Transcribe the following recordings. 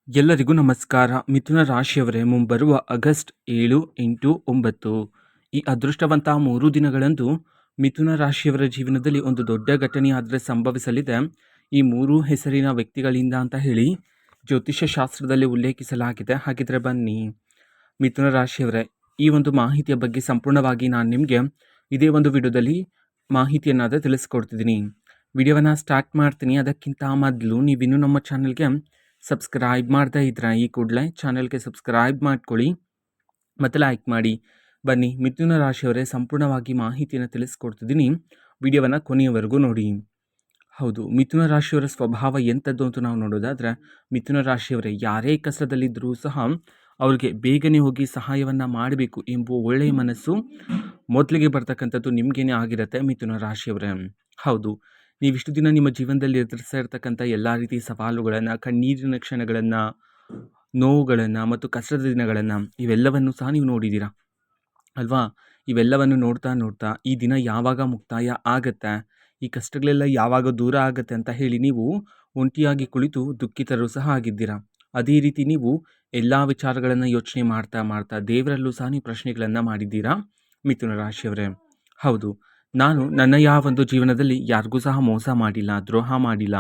ಎಲ್ಲರಿಗೂ ನಮಸ್ಕಾರ. ಮಿಥುನ ರಾಶಿಯವರೇ, ಮುಂಬರುವ ಆಗಸ್ಟ್ 7, 8, 9 ಈ ಅದೃಷ್ಟವಂತ 3 ದಿನಗಳಂದು ಮಿಥುನ ರಾಶಿಯವರ ಜೀವನದಲ್ಲಿ ಒಂದು ದೊಡ್ಡ ಘಟನೆಯಾದರೆ ಸಂಭವಿಸಲಿದೆ. ಈ 3 ಹೆಸರಿನ ವ್ಯಕ್ತಿಗಳಿಂದ ಅಂತ ಹೇಳಿ ಜ್ಯೋತಿಷ್ಯ ಶಾಸ್ತ್ರದಲ್ಲಿ ಉಲ್ಲೇಖಿಸಲಾಗಿದೆ. ಹಾಗಿದ್ರೆ ಬನ್ನಿ ಮಿಥುನ ರಾಶಿಯವರೇ, ಈ ಒಂದು ಮಾಹಿತಿಯ ಬಗ್ಗೆ ಸಂಪೂರ್ಣವಾಗಿ ನಾನು ನಿಮಗೆ ಇದೇ ಒಂದು ವಿಡಿಯೋದಲ್ಲಿ ಮಾಹಿತಿಯನ್ನಾದರೆ ತಿಳಿಸ್ಕೊಡ್ತಿದ್ದೀನಿ. ವಿಡಿಯೋವನ್ನು ಸ್ಟಾರ್ಟ್ ಮಾಡ್ತೀನಿ. ಅದಕ್ಕಿಂತ ಮೊದಲು ನೀವಿನ್ನೂ ನಮ್ಮ ಚಾನಲ್ಗೆ ಸಬ್ಸ್ಕ್ರೈಬ್ ಮಾಡ್ತಾ ಇದ್ರೆ ಈ ಕೂಡಲೇ ಚಾನಲ್ಗೆ ಸಬ್ಸ್ಕ್ರೈಬ್ ಮಾಡ್ಕೊಳ್ಳಿ ಮತ್ತು ಲೈಕ್ ಮಾಡಿ. ಬನ್ನಿ ಮಿಥುನ ರಾಶಿಯವರೇ, ಸಂಪೂರ್ಣವಾಗಿ ಮಾಹಿತಿಯನ್ನು ತಿಳಿಸ್ಕೊಡ್ತಿದ್ದೀನಿ. ವಿಡಿಯೋವನ್ನು ಕೊನೆಯವರೆಗೂ ನೋಡಿ. ಹೌದು, ಮಿಥುನ ರಾಶಿಯವರ ಸ್ವಭಾವ ಎಂಥದ್ದು ಅಂತ ನಾವು ನೋಡೋದಾದರೆ, ಮಿಥುನ ರಾಶಿಯವರೇ ಯಾರೇ ಕಷ್ಟದಲ್ಲಿದ್ದರೂ ಸಹ ಅವ್ರಿಗೆ ಬೇಗನೆ ಹೋಗಿ ಸಹಾಯವನ್ನು ಮಾಡಬೇಕು ಎಂಬುವ ಒಳ್ಳೆಯ ಮನಸ್ಸು ಮೊದಲಿಗೆ ಬರ್ತಕ್ಕಂಥದ್ದು ನಿಮಗೇನೆ ಆಗಿರುತ್ತೆ ಮಿಥುನ ರಾಶಿಯವರೇ. ಹೌದು, ನೀವಿಷ್ಟು ದಿನ ನಿಮ್ಮ ಜೀವನದಲ್ಲಿ ಎದುರಿಸ್ತಾ ಇರ್ತಕ್ಕಂಥ ಎಲ್ಲ ರೀತಿಯ ಸವಾಲುಗಳನ್ನು, ಕಣ್ಣೀರಿನ ಕ್ಷಣಗಳನ್ನು, ನೋವುಗಳನ್ನು ಮತ್ತು ಕಷ್ಟದ ದಿನಗಳನ್ನು ಇವೆಲ್ಲವನ್ನು ಸಹ ನೀವು ನೋಡಿದ್ದೀರಾ ಅಲ್ವಾ? ಇವೆಲ್ಲವನ್ನು ನೋಡ್ತಾ ಈ ದಿನ ಯಾವಾಗ ಮುಕ್ತಾಯ ಆಗತ್ತೆ, ಈ ಕಷ್ಟಗಳೆಲ್ಲ ಯಾವಾಗ ದೂರ ಆಗತ್ತೆ ಅಂತ ಹೇಳಿ ನೀವು ಒಂಟಿಯಾಗಿ ಕುಳಿತು ದುಃಖಿತರು ಸಹ ಆಗಿದ್ದೀರಾ. ಅದೇ ರೀತಿ ನೀವು ಎಲ್ಲ ವಿಚಾರಗಳನ್ನು ಯೋಚನೆ ಮಾಡ್ತಾ ದೇವರಲ್ಲೂ ಸಹ ನೀವು ಪ್ರಶ್ನೆಗಳನ್ನು ಮಾಡಿದ್ದೀರಾ ಮಿಥುನ ರಾಶಿಯವರೇ. ಹೌದು, ನಾನು ನನ್ನ ಯಾವೊಂದು ಜೀವನದಲ್ಲಿ ಯಾರಿಗೂ ಸಹ ಮೋಸ ಮಾಡಿಲ್ಲ, ದ್ರೋಹ ಮಾಡಿಲ್ಲ,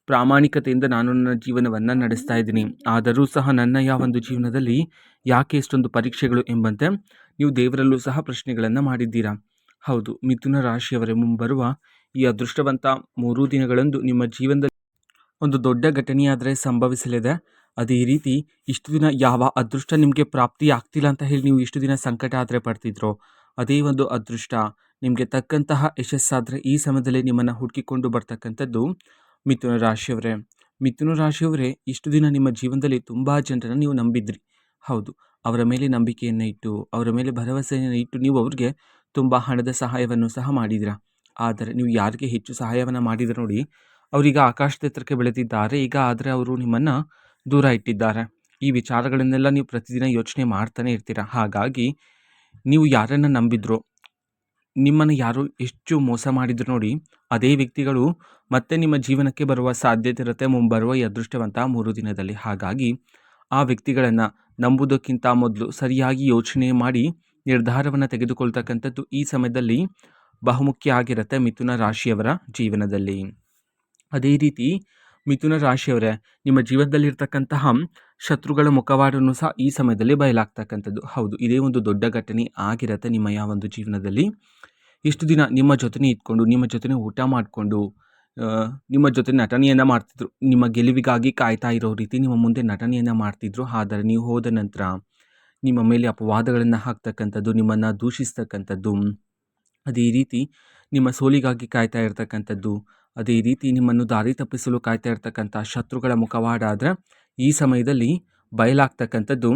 ಪ್ರಾಮಾಣಿಕತೆಯಿಂದ ನಾನು ನನ್ನ ಜೀವನವನ್ನು ನಡೆಸ್ತಾ ಇದ್ದೀನಿ. ಆದರೂ ಸಹ ನನ್ನ ಯಾವೊಂದು ಜೀವನದಲ್ಲಿ ಯಾಕೆ ಇಷ್ಟೊಂದು ಪರೀಕ್ಷೆಗಳು ಎಂಬಂತೆ ನೀವು ದೇವರಲ್ಲೂ ಸಹ ಪ್ರಶ್ನೆಗಳನ್ನು ಮಾಡಿದ್ದೀರಾ. ಹೌದು, ಮಿಥುನ ರಾಶಿಯವರೇ, ಮುಂಬರುವ ಈ ಅದೃಷ್ಟವಂತ 3 ದಿನಗಳಂದು ನಿಮ್ಮ ಜೀವನದಲ್ಲಿ ಒಂದು ದೊಡ್ಡ ಘಟನೆಯಾದರೆ ಸಂಭವಿಸಲಿದೆ. ಅದೇ ರೀತಿ ಇಷ್ಟು ದಿನ ಯಾವ ಅದೃಷ್ಟ ನಿಮಗೆ ಪ್ರಾಪ್ತಿ ಆಗ್ತಿಲ್ಲ ಅಂತ ಹೇಳಿ ನೀವು ಇಷ್ಟು ದಿನ ಸಂಕಟ ಆದರೆ ಪಡ್ತಿದ್ರೋ, ಅದೇ ಒಂದು ಅದೃಷ್ಟ ನಿಮಗೆ ತಕ್ಕಂತಹ ಯಶಸ್ಸಾದರೆ ಈ ಸಮಯದಲ್ಲಿ ನಿಮ್ಮನ್ನು ಹುಡುಕಿಕೊಂಡು ಬರ್ತಕ್ಕಂಥದ್ದು ಮಿಥುನ ರಾಶಿಯವರೇ. ಮಿಥುನ ರಾಶಿಯವರೇ, ಇಷ್ಟು ದಿನ ನಿಮ್ಮ ಜೀವನದಲ್ಲಿ ತುಂಬ ಜನರನ್ನು ನೀವು ನಂಬಿದ್ರಿ. ಹೌದು, ಅವರ ಮೇಲೆ ನಂಬಿಕೆಯನ್ನು ಇಟ್ಟು, ಅವರ ಮೇಲೆ ಭರವಸೆಯನ್ನು ಇಟ್ಟು ನೀವು ಅವ್ರಿಗೆ ತುಂಬ ಹಣದ ಸಹಾಯವನ್ನು ಸಹ ಮಾಡಿದಿರ. ಆದರೆ ನೀವು ಯಾರಿಗೆ ಹೆಚ್ಚು ಸಹಾಯವನ್ನು ಮಾಡಿದ್ರೆ ನೋಡಿ, ಅವರೀಗ ಆಕಾಶದ ಎತ್ತರಕ್ಕೆ ಬೆಳೆದಿದ್ದಾರೆ. ಈಗ ಆದರೆ ಅವರು ನಿಮ್ಮನ್ನು ದೂರ ಇಟ್ಟಿದ್ದಾರೆ. ಈ ವಿಚಾರಗಳನ್ನೆಲ್ಲ ನೀವು ಪ್ರತಿದಿನ ಯೋಚನೆ ಮಾಡ್ತಾನೆ ಇರ್ತೀರ. ಹಾಗಾಗಿ ನೀವು ಯಾರನ್ನು ನಂಬಿದ್ರೋ, ನಿಮ್ಮನ್ನು ಯಾರು ಎಷ್ಟು ಮೋಸ ಮಾಡಿದ್ರು ನೋಡಿ, ಅದೇ ವ್ಯಕ್ತಿಗಳು ಮತ್ತೆ ನಿಮ್ಮ ಜೀವನಕ್ಕೆ ಬರುವ ಸಾಧ್ಯತೆ ಇರುತ್ತೆ ಮುಂಬರುವ ಈ ಅದೃಷ್ಟವಂತ 3 ದಿನದಲ್ಲಿ. ಹಾಗಾಗಿ ಆ ವ್ಯಕ್ತಿಗಳನ್ನು ನಂಬುವುದಕ್ಕಿಂತ ಮೊದಲು ಸರಿಯಾಗಿ ಯೋಚನೆ ಮಾಡಿ ನಿರ್ಧಾರವನ್ನು ತೆಗೆದುಕೊಳ್ತಕ್ಕಂಥದ್ದು ಈ ಸಮಯದಲ್ಲಿ ಬಹುಮುಖ್ಯ ಆಗಿರುತ್ತೆ ಮಿಥುನ ರಾಶಿಯವರ ಜೀವನದಲ್ಲಿ. ಅದೇ ರೀತಿ ಮಿಥುನ ರಾಶಿಯವರೇ, ನಿಮ್ಮ ಜೀವನದಲ್ಲಿರ್ತಕ್ಕಂತಹ ಶತ್ರುಗಳ ಮುಖವಾಡನ್ನು ಸಹ ಈ ಸಮಯದಲ್ಲಿ ಬಯಲಾಗ್ತಕ್ಕಂಥದ್ದು. ಹೌದು, ಇದೇ ಒಂದು ದೊಡ್ಡ ಘಟನೆ ಆಗಿರುತ್ತೆ ನಿಮ್ಮ ಯಾವೊಂದು ಜೀವನದಲ್ಲಿ. ಇಷ್ಟು ದಿನ ನಿಮ್ಮ ಜೊತೆನೇ ಇದ್ಕೊಂಡು, ನಿಮ್ಮ ಜೊತೆನೇ ಊಟ ಮಾಡಿಕೊಂಡು, ನಿಮ್ಮ ಜೊತೆ ನಟನೆಯನ್ನು ಮಾಡ್ತಿದ್ರು. ನಿಮ್ಮ ಗೆಲುವಿಗಾಗಿ ಕಾಯ್ತಾ ಇರೋ ರೀತಿ ನಿಮ್ಮ ಮುಂದೆ ನಟನೆಯನ್ನು ಮಾಡ್ತಿದ್ರು. ಆದರೆ ನೀವು ಹೋದ ನಂತರ ನಿಮ್ಮ ಮೇಲೆ ಅಪವಾದಗಳನ್ನು ಹಾಕ್ತಕ್ಕಂಥದ್ದು, ನಿಮ್ಮನ್ನು ದೂಷಿಸ್ತಕ್ಕಂಥದ್ದು, ಅದೇ ರೀತಿ ನಿಮ್ಮ ಸೋಲಿಗಾಗಿ ಕಾಯ್ತಾ ಇರ್ತಕ್ಕಂಥದ್ದು, ಅದೇ ರೀತಿ ನಿಮ್ಮನ್ನು ದಾರಿ ತಪ್ಪಿಸಲು ಕಾಯ್ತಾ ಇರ್ತಕ್ಕಂಥ ಶತ್ರುಗಳ ಮುಖವಾಡ ಆದರೆ ಈ ಸಮಯದಲ್ಲಿ ಬಯಲಾಗ್ತಕ್ಕಂಥದ್ದು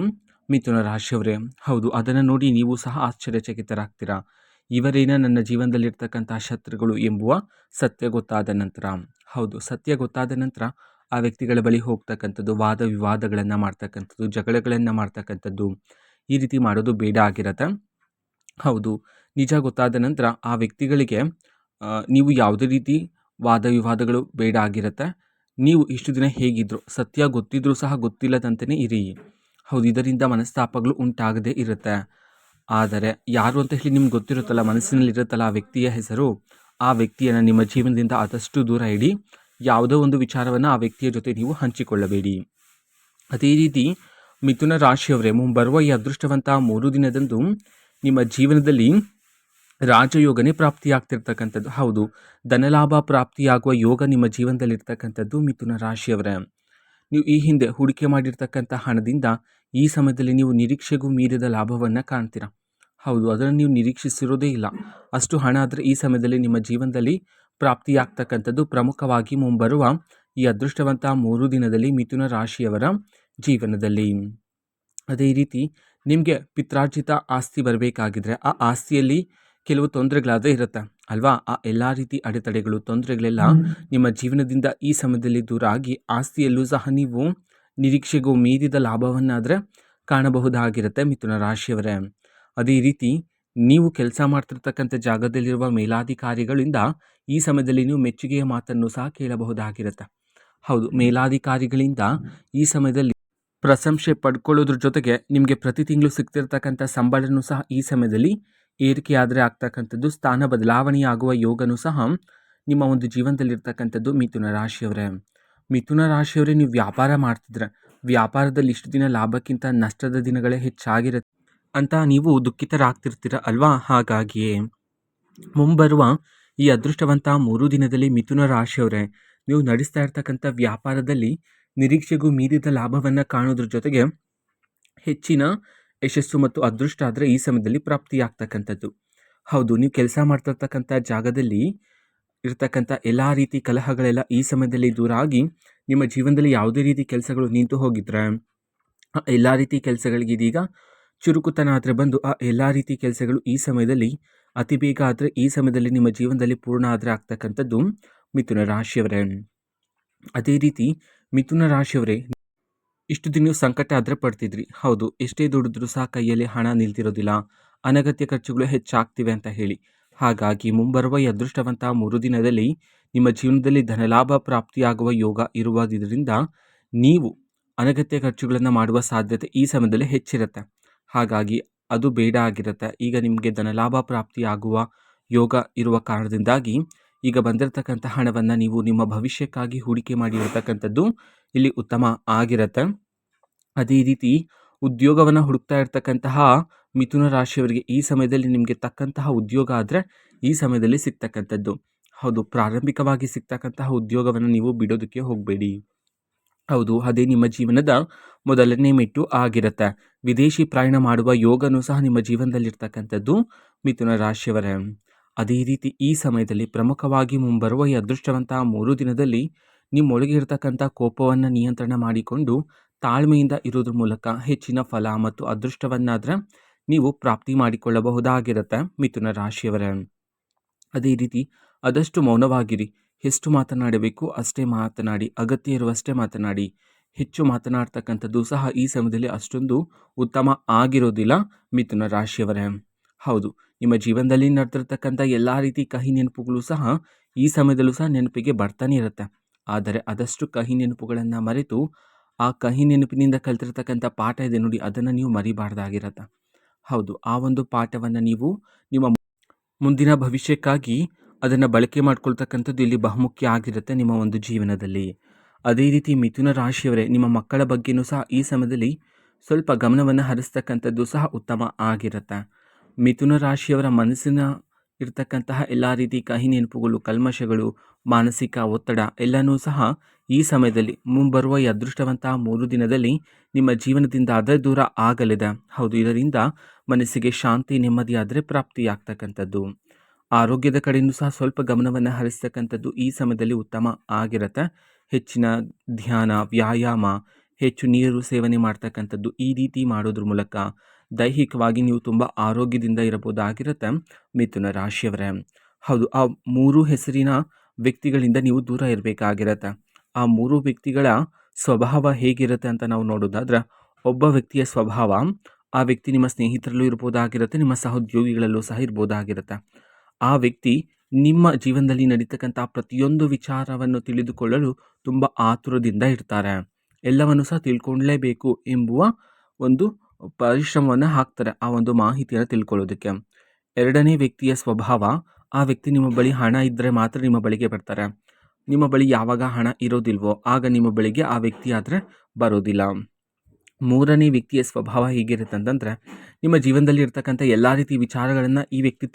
ಮಿಥುನ ರಾಶಿಯವರೇ. ಹೌದು, ಅದನ್ನು ನೋಡಿ ನೀವು ಸಹ ಆಶ್ಚರ್ಯಚಕಿತರಾಗ್ತೀರಾ. ಇವರೇನ ನನ್ನ ಜೀವನದಲ್ಲಿರ್ತಕ್ಕಂಥ ಶತ್ರುಗಳು ಎಂಬುವ ಸತ್ಯ ಗೊತ್ತಾದ ನಂತರ. ಹೌದು, ಸತ್ಯ ಗೊತ್ತಾದ ನಂತರ ಆ ವ್ಯಕ್ತಿಗಳ ಬಳಿ ಹೋಗ್ತಕ್ಕಂಥದ್ದು, ವಾದ ವಿವಾದಗಳನ್ನು ಮಾಡ್ತಕ್ಕಂಥದ್ದು, ಜಗಳಗಳನ್ನು ಮಾಡ್ತಕ್ಕಂಥದ್ದು, ಈ ರೀತಿ ಮಾಡೋದು ಬೇಡ ಆಗಿರತ್ತೆ. ಹೌದು, ನಿಜ ಗೊತ್ತಾದ ನಂತರ ಆ ವ್ಯಕ್ತಿಗಳಿಗೆ ನೀವು ಯಾವುದೇ ರೀತಿ ವಾದ ವಿವಾದಗಳು ಬೇಡ ಆಗಿರುತ್ತೆ. ನೀವು ಇಷ್ಟು ದಿನ ಹೇಗಿದ್ರು, ಸತ್ಯ ಗೊತ್ತಿದ್ರೂ ಸಹ ಗೊತ್ತಿಲ್ಲದಂತೆಯೇ ಇರಿ. ಹೌದು, ಇದರಿಂದ ಮನಸ್ತಾಪಗಳು ಉಂಟಾಗದೇ ಇರುತ್ತೆ. ಆದರೆ ಯಾರು ಅಂತ ಹೇಳಿ ನಿಮ್ಗೆ ಗೊತ್ತಿರುತ್ತಲ್ಲ, ಮನಸ್ಸಿನಲ್ಲಿರುತ್ತಲ್ಲ ಆ ವ್ಯಕ್ತಿಯ ಹೆಸರು, ಆ ವ್ಯಕ್ತಿಯನ್ನು ನಿಮ್ಮ ಜೀವನದಿಂದ ಆದಷ್ಟು ದೂರ ಇಡಿ. ಯಾವುದೋ ಒಂದು ವಿಚಾರವನ್ನು ಆ ವ್ಯಕ್ತಿಯ ಜೊತೆ ನೀವು ಹಂಚಿಕೊಳ್ಳಬೇಡಿ. ಅದೇ ರೀತಿ ಮಿಥುನ ರಾಶಿಯವರೇ, ಮುಂಬರುವ ಈ ಅದೃಷ್ಟವಂತ 3 ದಿನದಂದು ನಿಮ್ಮ ಜೀವನದಲ್ಲಿ ರಾಜಯೋಗನೇ ಪ್ರಾಪ್ತಿಯಾಗ್ತಿರ್ತಕ್ಕಂಥದ್ದು. ಹೌದು, ಧನಲಾಭ ಪ್ರಾಪ್ತಿಯಾಗುವ ಯೋಗ ನಿಮ್ಮ ಜೀವನದಲ್ಲಿರ್ತಕ್ಕಂಥದ್ದು ಮಿಥುನ ರಾಶಿಯವರೇ. ನೀವು ಈ ಹಿಂದೆ ಹೂಡಿಕೆ ಮಾಡಿರ್ತಕ್ಕಂಥ ಹಣದಿಂದ ಈ ಸಮಯದಲ್ಲಿ ನೀವು ನಿರೀಕ್ಷೆಗೂ ಮೀರಿದ ಲಾಭವನ್ನು ಕಾಣ್ತೀರಾ. ಹೌದು, ಅದನ್ನು ನೀವು ನಿರೀಕ್ಷಿಸಿರೋದೇ ಇಲ್ಲ. ಅಷ್ಟು ಹಣ ಆದರೆ ಈ ಸಮಯದಲ್ಲಿ ನಿಮ್ಮ ಜೀವನದಲ್ಲಿ ಪ್ರಾಪ್ತಿಯಾಗ್ತಕ್ಕಂಥದ್ದು ಪ್ರಮುಖವಾಗಿ ಮುಂಬರುವ ಈ ಅದೃಷ್ಟವಂತ 3 ದಿನದಲ್ಲಿ ಮಿಥುನ ರಾಶಿಯವರ ಜೀವನದಲ್ಲಿ. ಅದೇ ರೀತಿ ನಿಮಗೆ ಪಿತ್ರಾರ್ಜಿತ ಆಸ್ತಿ ಬರಬೇಕಾಗಿದ್ರೆ ಆ ಆಸ್ತಿಯಲ್ಲಿ ಕೆಲವು ತೊಂದರೆಗಳಾದರೆ ಇರುತ್ತೆ ಅಲ್ವಾ? ಆ ಎಲ್ಲ ರೀತಿ ಅಡೆತಡೆಗಳು, ತೊಂದರೆಗಳೆಲ್ಲ ನಿಮ್ಮ ಜೀವನದಿಂದ ಈ ಸಮಯದಲ್ಲಿ ದೂರ ಆಗಿ ಆಸ್ತಿಯಲ್ಲೂ ಸಹ ನೀವು ನಿರೀಕ್ಷೆಗೂ ಮೀರಿದ ಲಾಭವನ್ನಾದರೆ ಕಾಣಬಹುದಾಗಿರುತ್ತೆ ಮಿಥುನ ರಾಶಿಯವರೇ. ಅದೇ ರೀತಿ ನೀವು ಕೆಲಸ ಮಾಡ್ತಿರ್ತಕ್ಕಂಥ ಜಾಗದಲ್ಲಿರುವ ಮೇಲಾಧಿಕಾರಿಗಳಿಂದ ಈ ಸಮಯದಲ್ಲಿ ನೀವು ಮೆಚ್ಚುಗೆಯ ಮಾತನ್ನು ಸಹ ಕೇಳಬಹುದಾಗಿರುತ್ತೆ. ಹೌದು, ಮೇಲಾಧಿಕಾರಿಗಳಿಂದ ಈ ಸಮಯದಲ್ಲಿ ಪ್ರಶಂಸೆ ಪಡ್ಕೊಳ್ಳೋದ್ರ ಜೊತೆಗೆ ನಿಮಗೆ ಪ್ರತಿ ತಿಂಗಳು ಸಿಗ್ತಿರ್ತಕ್ಕಂಥ ಸಂಬಳನೂ ಸಹ ಈ ಸಮಯದಲ್ಲಿ ಏರಿಕೆಯಾದರೆ ಆಗ್ತಕ್ಕಂಥದ್ದು, ಸ್ಥಾನ ಬದಲಾವಣೆಯಾಗುವ ಯೋಗನೂ ಸಹ ನಿಮ್ಮ ಒಂದು ಜೀವನದಲ್ಲಿರ್ತಕ್ಕಂಥದ್ದು ಮಿಥುನ ರಾಶಿಯವರೇ. ಮಿಥುನ ರಾಶಿಯವರೇ, ನೀವು ವ್ಯಾಪಾರ ಮಾಡ್ತಿದ್ರೆ ವ್ಯಾಪಾರದಲ್ಲಿ ಇಷ್ಟು ದಿನ ಲಾಭಕ್ಕಿಂತ ನಷ್ಟದ ದಿನಗಳೇ ಹೆಚ್ಚಾಗಿರುತ್ತೆ ಅಂತ ನೀವು ದುಃಖಿತರಾಗ್ತಿರ್ತೀರ ಅಲ್ವಾ? ಹಾಗಾಗಿಯೇ ಮುಂಬರುವ ಈ ಅದೃಷ್ಟವಂತ 3 ದಿನದಲ್ಲಿ ಮಿಥುನ ರಾಶಿಯವರೇ, ನೀವು ನಡೆಸ್ತಾ ಇರ್ತಕ್ಕಂಥ ವ್ಯಾಪಾರದಲ್ಲಿ ನಿರೀಕ್ಷೆಗೂ ಮೀರಿದ ಲಾಭವನ್ನು ಕಾಣೋದ್ರ ಜೊತೆಗೆ ಹೆಚ್ಚಿನ ಯಶಸ್ಸು ಮತ್ತು ಅದೃಷ್ಟ ಆದರೆ ಈ ಸಮಯದಲ್ಲಿ ಪ್ರಾಪ್ತಿಯಾಗ್ತಕ್ಕಂಥದ್ದು. ಹೌದು, ನೀವು ಕೆಲಸ ಮಾಡ್ತಿರ್ತಕ್ಕಂಥ ಜಾಗದಲ್ಲಿ ಇರ್ತಕ್ಕಂಥ ಎಲ್ಲ ರೀತಿ ಕಲಹಗಳೆಲ್ಲ ಈ ಸಮಯದಲ್ಲಿ ದೂರ ಆಗಿ ನಿಮ್ಮ ಜೀವನದಲ್ಲಿ ಯಾವುದೇ ರೀತಿ ಕೆಲಸಗಳು ನಿಂತು ಹೋಗಿದ್ರೆ ಎಲ್ಲ ರೀತಿ ಕೆಲಸಗಳಿಗೆ ಇದೀಗ ಚುರುಕುತನ ಆದರೆ ಬಂದು ಆ ಎಲ್ಲ ರೀತಿ ಕೆಲಸಗಳು ಈ ಸಮಯದಲ್ಲಿ ಅತಿ ಬೇಗ ಆದರೆ ಈ ಸಮಯದಲ್ಲಿ ನಿಮ್ಮ ಜೀವನದಲ್ಲಿ ಪೂರ್ಣ ಆದರೆ ಆಗ್ತಕ್ಕಂಥದ್ದು ಮಿಥುನ ರಾಶಿಯವರೇ. ಅದೇ ರೀತಿ ಮಿಥುನ ರಾಶಿಯವರೇ, ಇಷ್ಟು ದಿನ ಸಂಕಟ ಆದರೆ ಪಡ್ತಿದ್ರಿ. ಹೌದು, ಎಷ್ಟೇ ದುಡಿದ್ರೂ ಸಹ ಕೈಯಲ್ಲಿ ಹಣ ನಿಲ್ತಿರೋದಿಲ್ಲ, ಅನಗತ್ಯ ಖರ್ಚುಗಳು ಹೆಚ್ಚಾಗ್ತಿವೆ ಅಂತ ಹೇಳಿ. ಹಾಗಾಗಿ ಮುಂಬರುವ ಈ ಅದೃಷ್ಟವಂತ 3 ದಿನದಲ್ಲಿ ನಿಮ್ಮ ಜೀವನದಲ್ಲಿ ಧನಲಾಭ ಪ್ರಾಪ್ತಿಯಾಗುವ ಯೋಗ ಇರುವುದರಿಂದ ನೀವು ಅನಗತ್ಯ ಖರ್ಚುಗಳನ್ನು ಮಾಡುವ ಸಾಧ್ಯತೆ ಈ ಸಮಯದಲ್ಲಿ ಹೆಚ್ಚಿರುತ್ತೆ. ಹಾಗಾಗಿ ಅದು ಬೇಡ ಆಗಿರುತ್ತೆ. ಈಗ ನಿಮಗೆ ಧನಲಾಭ ಪ್ರಾಪ್ತಿಯಾಗುವ ಯೋಗ ಇರುವ ಕಾರಣದಿಂದಾಗಿ ಈಗ ಬಂದಿರತಕ್ಕಂಥ ಹಣವನ್ನು ನೀವು ನಿಮ್ಮ ಭವಿಷ್ಯಕ್ಕಾಗಿ ಹೂಡಿಕೆ ಮಾಡಿರತಕ್ಕಂಥದ್ದು ಇಲ್ಲಿ ಉತ್ತಮ ಆಗಿರುತ್ತೆ. ಅದೇ ರೀತಿ ಉದ್ಯೋಗವನ್ನು ಹುಡುಕ್ತಾ ಇರ್ತಕ್ಕಂತಹ ಮಿಥುನ ರಾಶಿಯವರಿಗೆ ಈ ಸಮಯದಲ್ಲಿ ನಿಮಗೆ ತಕ್ಕಂತಹ ಉದ್ಯೋಗ ಆದರೆ ಈ ಸಮಯದಲ್ಲಿ ಸಿಗ್ತಕ್ಕಂಥದ್ದು. ಹೌದು, ಪ್ರಾರಂಭಿಕವಾಗಿ ಸಿಗ್ತಕ್ಕಂತಹ ಉದ್ಯೋಗವನ್ನು ನೀವು ಬಿಡೋದಕ್ಕೆ ಹೋಗಬೇಡಿ. ಹೌದು, ಅದೇ ನಿಮ್ಮ ಜೀವನದ ಮೊದಲನೇ ಮೆಟ್ಟು ಆಗಿರುತ್ತೆ. ವಿದೇಶಿ ಪ್ರಯಾಣ ಮಾಡುವ ಯೋಗನೂ ಸಹ ನಿಮ್ಮ ಜೀವನದಲ್ಲಿರ್ತಕ್ಕಂಥದ್ದು ಮಿಥುನ ರಾಶಿಯವರೇ. ಅದೇ ರೀತಿ ಈ ಸಮಯದಲ್ಲಿ ಪ್ರಮುಖವಾಗಿ ಮುಂಬರುವ ಈ ಅದೃಷ್ಟವಂತ 3 ದಿನದಲ್ಲಿ ನಿಮ್ಮೊಳಗೆ ಇರತಕ್ಕಂಥ ಕೋಪವನ್ನು ನಿಯಂತ್ರಣ ಮಾಡಿಕೊಂಡು ತಾಳ್ಮೆಯಿಂದ ಇರೋದ್ರ ಮೂಲಕ ಹೆಚ್ಚಿನ ಫಲ ಮತ್ತು ಅದೃಷ್ಟವನ್ನಾದರೆ ನೀವು ಪ್ರಾಪ್ತಿ ಮಾಡಿಕೊಳ್ಳಬಹುದಾಗಿರುತ್ತೆ ಮಿಥುನ ರಾಶಿಯವರೇ. ಅದೇ ರೀತಿ ಆದಷ್ಟು ಮೌನವಾಗಿರಿ. ಎಷ್ಟು ಮಾತನಾಡಬೇಕು ಅಷ್ಟೇ ಮಾತನಾಡಿ, ಅಗತ್ಯ ಇರುವಷ್ಟೇ ಮಾತನಾಡಿ. ಹೆಚ್ಚು ಮಾತನಾಡ್ತಕ್ಕಂಥದ್ದು ಸಹ ಈ ಸಮಯದಲ್ಲಿ ಅಷ್ಟೊಂದು ಉತ್ತಮ ಆಗಿರೋದಿಲ್ಲ ಮಿಥುನ ರಾಶಿಯವರೇ. ಹೌದು, ನಿಮ್ಮ ಜೀವನದಲ್ಲಿ ನಡೆದಿರ್ತಕ್ಕಂಥ ಎಲ್ಲ ರೀತಿ ಕಹಿ ನೆನಪುಗಳು ಸಹ ಈ ಸಮಯದಲ್ಲೂ ಸಹ ನೆನಪಿಗೆ ಬರ್ತಾನೆ ಇರುತ್ತೆ. ಆದರೆ ಆದಷ್ಟು ಕಹಿ ನೆನಪುಗಳನ್ನು ಮರೆತು ಆ ಕಹಿ ನೆನಪಿನಿಂದ ಕಲಿತಿರ್ತಕ್ಕಂಥ ಪಾಠ ಇದೆ ನೋಡಿ, ಅದನ್ನು ನೀವು ಮರಿಬಾರ್ದಾಗಿರುತ್ತೆ. ಹೌದು, ಆ ಒಂದು ಪಾಠವನ್ನು ನೀವು ನಿಮ್ಮ ಮುಂದಿನ ಭವಿಷ್ಯಕ್ಕಾಗಿ ಅದನ್ನು ಬಳಕೆ ಮಾಡ್ಕೊಳ್ತಕ್ಕಂಥದ್ದು ಇಲ್ಲಿ ಬಹುಮುಖ್ಯ ಆಗಿರುತ್ತೆ ನಿಮ್ಮ ಒಂದು ಜೀವನದಲ್ಲಿ. ಅದೇ ರೀತಿ ಮಿಥುನ ರಾಶಿಯವರೇ, ನಿಮ್ಮ ಮಕ್ಕಳ ಬಗ್ಗೆಯೂ ಸಹ ಈ ಸಮಯದಲ್ಲಿ ಸ್ವಲ್ಪ ಗಮನವನ್ನು ಹರಿಸ್ತಕ್ಕಂಥದ್ದು ಸಹ ಉತ್ತಮ ಆಗಿರುತ್ತೆ. ಮಿಥುನ ರಾಶಿಯವರ ಮನಸ್ಸಿನ ಇರ್ತಕ್ಕಂತಹ ಎಲ್ಲ ರೀತಿ ಕಹಿ ನೆನಪುಗಳು, ಕಲ್ಮಶಗಳು, ಮಾನಸಿಕ ಒತ್ತಡ ಎಲ್ಲನೂ ಸಹ ಈ ಸಮಯದಲ್ಲಿ ಮುಂಬರುವ ಈ ಅದೃಷ್ಟವಂತ 3 ದಿನದಲ್ಲಿ ನಿಮ್ಮ ಜೀವನದಿಂದ ಅದೇ ದೂರ ಆಗಲಿದೆ. ಹೌದು, ಇದರಿಂದ ಮನಸ್ಸಿಗೆ ಶಾಂತಿ, ನೆಮ್ಮದಿ ಆದರೆ ಪ್ರಾಪ್ತಿಯಾಗ್ತಕ್ಕಂಥದ್ದು. ಆರೋಗ್ಯದ ಕಡೆಯೂ ಸಹ ಸ್ವಲ್ಪ ಗಮನವನ್ನು ಹರಿಸ್ತಕ್ಕಂಥದ್ದು ಈ ಸಮಯದಲ್ಲಿ ಉತ್ತಮ ಆಗಿರುತ್ತೆ. ಹೆಚ್ಚಿನ ಧ್ಯಾನ, ವ್ಯಾಯಾಮ, ಹೆಚ್ಚು ನೀರು ಸೇವನೆ ಮಾಡ್ತಕ್ಕಂಥದ್ದು ಈ ರೀತಿ ಮಾಡೋದ್ರ ಮೂಲಕ ದೈಹಿಕವಾಗಿ ನೀವು ತುಂಬ ಆರೋಗ್ಯದಿಂದ ಇರಬಹುದಾಗಿರುತ್ತೆ ಮಿಥುನ ರಾಶಿಯವರೇ. ಹೌದು, ಆ 3 ಹೆಸರಿನ ವ್ಯಕ್ತಿಗಳಿಂದ ನೀವು ದೂರ ಇರಬೇಕಾಗಿರುತ್ತೆ. ಆ 3 ವ್ಯಕ್ತಿಗಳ ಸ್ವಭಾವ ಹೇಗಿರುತ್ತೆ ಅಂತ ನಾವು ನೋಡೋದಾದ್ರೆ, ಒಬ್ಬ ವ್ಯಕ್ತಿಯ ಸ್ವಭಾವ, ಆ ವ್ಯಕ್ತಿ ನಿಮ್ಮ ಸ್ನೇಹಿತರಲ್ಲೂ ಇರ್ಬೋದಾಗಿರುತ್ತೆ, ನಿಮ್ಮ ಸಹೋದ್ಯೋಗಿಗಳಲ್ಲೂ ಸಹ ಇರ್ಬೋದಾಗಿರುತ್ತೆ. ಆ ವ್ಯಕ್ತಿ ನಿಮ್ಮ ಜೀವನದಲ್ಲಿ ನಡೀತಕ್ಕಂಥ ಪ್ರತಿಯೊಂದು ವಿಚಾರವನ್ನು ತಿಳಿದುಕೊಳ್ಳಲು ತುಂಬ ಆತುರದಿಂದ ಇರ್ತಾರೆ. ಎಲ್ಲವನ್ನು ಸಹ ತಿಳ್ಕೊಳ್ಳೇಬೇಕು ಎಂಬುವ ಒಂದು ಪರಿಶ್ರಮವನ್ನು ಹಾಕ್ತಾರೆ ಆ ಒಂದು ಮಾಹಿತಿಯನ್ನು ತಿಳ್ಕೊಳ್ಳೋದಕ್ಕೆ. ಎರಡನೇ ವ್ಯಕ್ತಿಯ ಸ್ವಭಾವ, ಆ ವ್ಯಕ್ತಿ ನಿಮ್ಮ ಬಳಿ ಹಣ ಇದ್ದರೆ ಮಾತ್ರ ನಿಮ್ಮ ಬಳಿಗೆ ಬರ್ತಾರೆ. ನಿಮ್ಮ ಬಳಿ ಯಾವಾಗ ಹಣ ಇರೋದಿಲ್ವೋ ಆಗ ನಿಮ್ಮ ಬಳಿಗೆ ಆ ವ್ಯಕ್ತಿ ಆದರೆ ಬರೋದಿಲ್ಲ. ಮೂರನೇ ವ್ಯಕ್ತಿಯ ಸ್ವಭಾವ ಹೇಗಿರುತ್ತೆ ಅಂತಂದರೆ, ನಿಮ್ಮ ಜೀವನದಲ್ಲಿ ಇರ್ತಕ್ಕಂಥ ಎಲ್ಲ ರೀತಿ ವಿಚಾರಗಳನ್ನು ಈ ವ್ಯಕ್ತಿ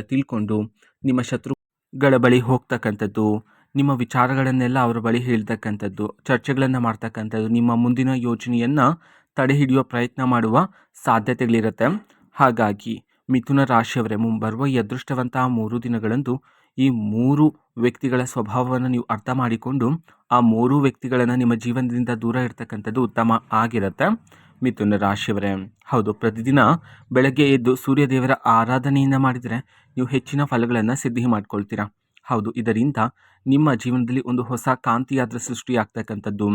ತಿಳ್ಕೊಂಡು ನಿಮ್ಮ ಶತ್ರುಗಳ ಬಳಿ ಹೋಗ್ತಕ್ಕಂಥದ್ದು, ನಿಮ್ಮ ವಿಚಾರಗಳನ್ನೆಲ್ಲ ಅವರ ಬಳಿ ಹೇಳ್ತಕ್ಕಂಥದ್ದು, ಚರ್ಚೆಗಳನ್ನು ಮಾಡ್ತಕ್ಕಂಥದ್ದು, ನಿಮ್ಮ ಮುಂದಿನ ಯೋಜನೆಯನ್ನು ತಡೆ ಹಿಡಿಯುವ ಪ್ರಯತ್ನ ಮಾಡುವ ಸಾಧ್ಯತೆಗಳಿರುತ್ತೆ. ಹಾಗಾಗಿ ಮಿಥುನ ರಾಶಿಯವರೇ, ಮುಂಬರುವ ಈ ಅದೃಷ್ಟವಂತ 3 ದಿನಗಳಂದು ಈ 3 ವ್ಯಕ್ತಿಗಳ ಸ್ವಭಾವವನ್ನು ನೀವು ಅರ್ಥ ಮಾಡಿಕೊಂಡು ಆ 3 ವ್ಯಕ್ತಿಗಳನ್ನು ನಿಮ್ಮ ಜೀವನದಿಂದ ದೂರ ಇರ್ತಕ್ಕಂಥದ್ದು ಉತ್ತಮ ಆಗಿರುತ್ತೆ ಮಿಥುನ ರಾಶಿಯವರೇ. ಹೌದು, ಪ್ರತಿದಿನ ಬೆಳಗ್ಗೆ ಎದ್ದು ಸೂರ್ಯದೇವರ ಆರಾಧನೆಯನ್ನು ಮಾಡಿದರೆ ನೀವು ಹೆಚ್ಚಿನ ಫಲಗಳನ್ನು ಸಿದ್ಧಿ ಮಾಡ್ಕೊಳ್ತೀರಾ. ಹೌದು, ಇದರಿಂದ ನಿಮ್ಮ ಜೀವನದಲ್ಲಿ ಒಂದು ಹೊಸ ಕಾಂತಿಯಾದ ಸೃಷ್ಟಿಯಾಗ್ತಕ್ಕಂಥದ್ದು,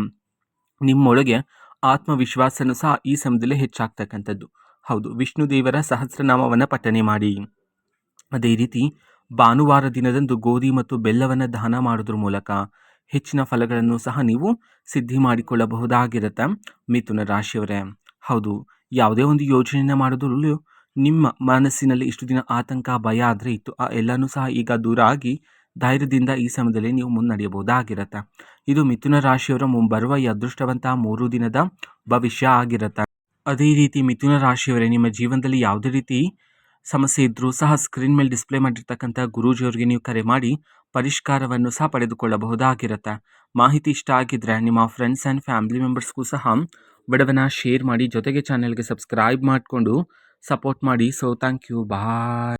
ನಿಮ್ಮೊಳಗೆ ಆತ್ಮವಿಶ್ವಾಸನೂ ಸಹ ಈ ಸಮಯದಲ್ಲಿ ಹೆಚ್ಚಾಗ್ತಕ್ಕಂಥದ್ದು. ಹೌದು, ವಿಷ್ಣು ದೇವರ ಸಹಸ್ರನಾಮವನ್ನು ಪಠನೆ ಮಾಡಿ. ಅದೇ ರೀತಿ ಭಾನುವಾರ ದಿನದಂದು ಗೋಧಿ ಮತ್ತು ಬೆಲ್ಲವನ್ನು ದಾನ ಮಾಡೋದ್ರ ಮೂಲಕ ಹೆಚ್ಚಿನ ಫಲಗಳನ್ನು ಸಹ ನೀವು ಸಿದ್ಧಿ ಮಾಡಿಕೊಳ್ಳಬಹುದಾಗಿರುತ್ತೆ ಮಿಥುನ ರಾಶಿಯವರೇ. ಹೌದು, ಯಾವುದೇ ಒಂದು ಯೋಜನೆಯನ್ನು ಮಾಡೋದ್ರಲ್ಲೂ ನಿಮ್ಮ ಮನಸ್ಸಿನಲ್ಲಿ ಇಷ್ಟು ದಿನ ಆತಂಕ, ಭಯ ಆದರೆ ಇತ್ತು. ಆ ಎಲ್ಲನೂ ಸಹ ಈಗ ದೂರ ಆಗಿ ಧೈರ್ಯದಿಂದ ಈ ಸಮಯದಲ್ಲಿ ನೀವು ಮುನ್ನಡೆಯಬಹುದಾಗಿರುತ್ತೆ. ಇದು ಮಿಥುನ ರಾಶಿಯವರ ಮುಂಬರುವ ಈ ಅದೃಷ್ಟವಂತ 3 ದಿನದ ಭವಿಷ್ಯ ಆಗಿರುತ್ತೆ. ಅದೇ ರೀತಿ ಮಿಥುನ ರಾಶಿಯವರೇ, ನಿಮ್ಮ ಜೀವನದಲ್ಲಿ ಯಾವುದೇ ರೀತಿ ಸಮಸ್ಯೆ ಇದ್ದರೂ ಸಹ ಸ್ಕ್ರೀನ್ ಮೇಲೆ ಡಿಸ್ಪ್ಲೇ ಮಾಡಿರ್ತಕ್ಕಂಥ ಗುರೂಜಿಯವರಿಗೆ ನೀವು ಕರೆ ಮಾಡಿ ಪರಿಷ್ಕಾರವನ್ನು ಸಹ ಪಡೆದುಕೊಳ್ಳಬಹುದಾಗಿರುತ್ತೆ. ಮಾಹಿತಿ ಇಷ್ಟ ಆಗಿದ್ರೆ ನಿಮ್ಮ ಫ್ರೆಂಡ್ಸ್ ಆ್ಯಂಡ್ ಫ್ಯಾಮಿಲಿ ಮೆಂಬರ್ಸ್ಗೂ ಸಹ ವಿಡಿಯೋವನ್ನು ಶೇರ್ ಮಾಡಿ, ಜೊತೆಗೆ ಚಾನೆಲ್ಗೆ ಸಬ್ಸ್ಕ್ರೈಬ್ ಮಾಡಿಕೊಂಡು ಸಪೋರ್ಟ್ ಮಾಡಿ. So thank you, bye.